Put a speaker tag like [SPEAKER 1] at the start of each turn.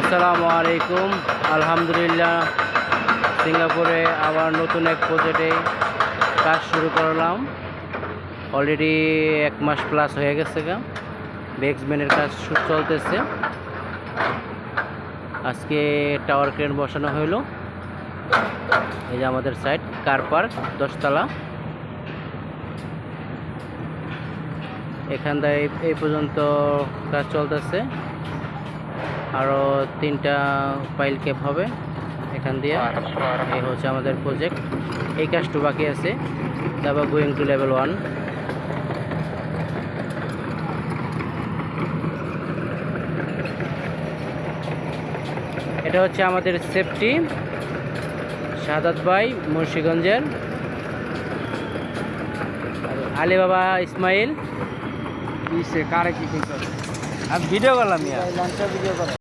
[SPEAKER 1] আসসালামু আলাইকুম। আলহামদুলিল্লাহ, সিঙ্গাপুরে আবার নতুন এক প্রজেক্টে কাজ শুরু করলাম। অলরেডি 1 মাস প্লাস হয়ে গেছে। বেসমেন্টের কাজ চলতেছে। আজকে টাওয়ার ক্রেন বসানো হইলো। এই যে আমাদের সাইট, কার পার্ক 10 তলা। এখান থেকে এই পর্যন্ত কাজ চলতেছে। আরও 3টা পাইল ক্যাপ হবে এখান দিয়ে। এই হচ্ছে আমাদের প্রজেক্ট। এই কাজটু বাকি আছে, তারপর গোয়িং টু লেভেল 1। এটা হচ্ছে আমাদের সেফটি, শাহাদাত ভাই মুন্সিগঞ্জের, আলী বাবা ইসমাইল।
[SPEAKER 2] কারে কি ভিডিও করলাম
[SPEAKER 1] ভিডিও করে।